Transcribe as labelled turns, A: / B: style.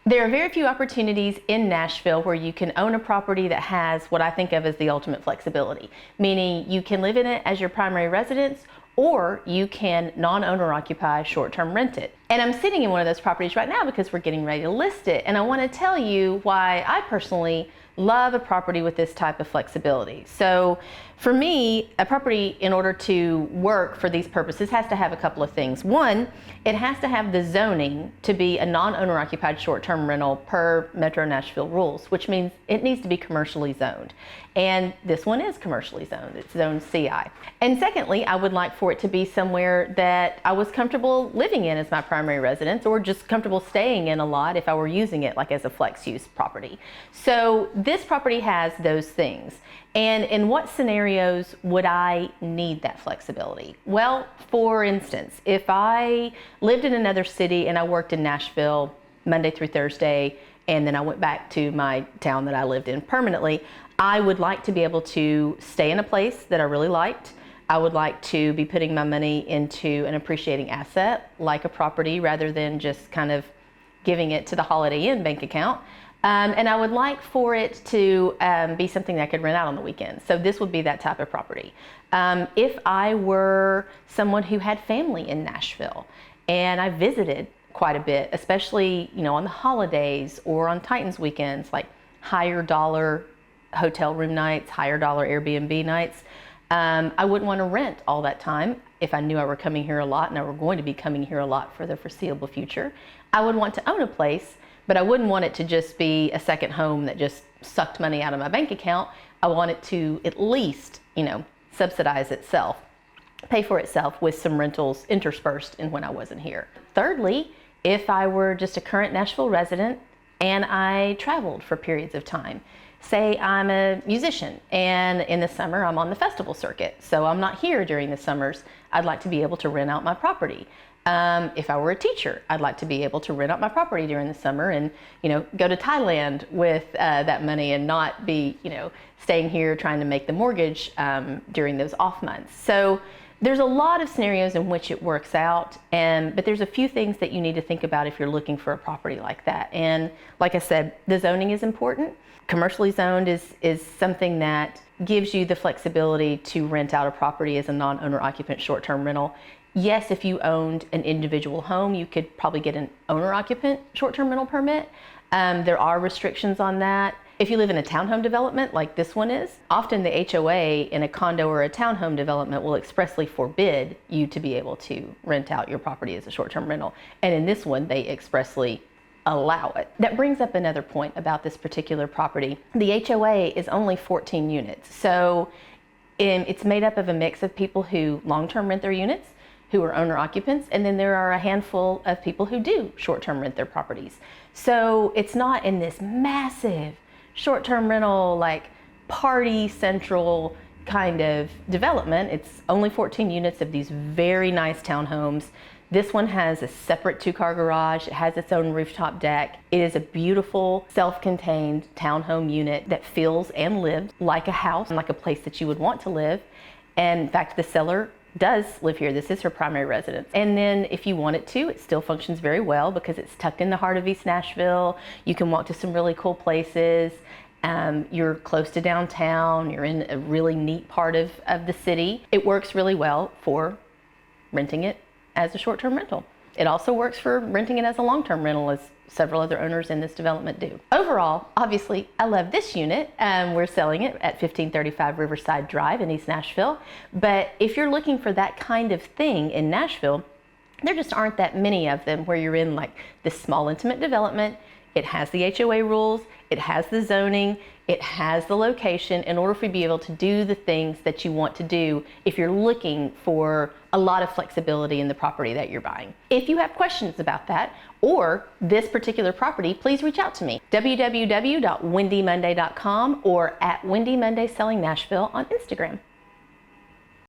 A: There are very few opportunities in Nashville where you can own a property that has what I think of as the ultimate flexibility, meaning you can live in it as your primary residence, or you can non-owner occupy, short-term rent it. And I'm sitting in one of those properties right now because we're getting ready to list it. And I want to tell you why I personally love a property with this type of flexibility. So for me, a property, in order to work for these purposes, has to have a couple of things. One, it has to have the zoning to be a non-owner occupied short-term rental per Metro Nashville rules, which means it needs to be commercially zoned. And this one is commercially zoned. It's zoned CI. And secondly, I would like for it to be somewhere that I was comfortable living in as my primary residence, or just comfortable staying in a lot if I were using it like as a flex use property. So this property has those things. And in what scenarios would I need that flexibility? Well, for instance, if I lived in another city and I worked in Nashville Monday through Thursday, and then I went back to my town that I lived in permanently, I would like to be able to stay in a place that I really liked. I would like to be putting my money into an appreciating asset like a property rather than just kind of giving it to the Holiday Inn bank account. And I would like for it to be something that I could rent out on the weekends. So this would be that type of property. If I were someone who had family in Nashville and I visited quite a bit, especially on the holidays or on Titans weekends, like higher dollar hotel room nights, higher dollar Airbnb nights, I wouldn't want to rent all that time. If I knew I were coming here a lot and I were going to be coming here a lot for the foreseeable future, I would want to own a place, but I wouldn't want it to just be a second home that just sucked money out of my bank account. I want it to at least, subsidize itself, pay for itself with some rentals interspersed in when I wasn't here. Thirdly, if I were just a current Nashville resident and I traveled for periods of time. Say I'm a musician and in the summer I'm on the festival circuit, so I'm not here during the summers. I'd like to be able to rent out my property. If I were a teacher, I'd like to be able to rent out my property during the summer and go to Thailand with that money and not be staying here trying to make the mortgage during those off months. So there's a lot of scenarios in which it works out, but there's a few things that you need to think about if you're looking for a property like that. And like I said, the zoning is important. Commercially zoned is something that gives you the flexibility to rent out a property as a non-owner occupant short-term rental. Yes, if you owned an individual home, you could probably get an owner occupant short-term rental permit. There are restrictions on that. If you live in a townhome development like this one is, often the HOA in a condo or a townhome development will expressly forbid you to be able to rent out your property as a short-term rental. And in this one, they expressly allow it. That brings up another point about this particular property. The HOA is only 14 units. So it's made up of a mix of people who long-term rent their units, who are owner occupants, and then there are a handful of people who do short-term rent their properties. So it's not in this massive short-term rental, like party central kind of development. It's only 14 units of these very nice townhomes. This one has a separate 2-car garage. It has its own rooftop deck. It is a beautiful, self-contained townhome unit that feels and lives like a house, like a place that you would want to live. And in fact, the seller does live here. This is her primary residence. And then if you want it to, it still functions very well because it's tucked in the heart of East Nashville. You can walk to some really cool places. You're close to downtown. You're in a really neat part of the city. It works really well for renting it as a short-term rental. It also works for renting it as a long-term rental, as several other owners in this development do. Overall, obviously, I love this unit. We're selling it at 1535 Riverside Drive in East Nashville. But if you're looking for that kind of thing in Nashville, there just aren't that many of them where you're in like this small, intimate development. It has the HOA rules, it has the zoning, it has the location in order for you to be able to do the things that you want to do if you're looking for a lot of flexibility in the property that you're buying. If you have questions about that or this particular property, please reach out to me. www.wendymonday.com or @WendyMondaySellingNashville on Instagram.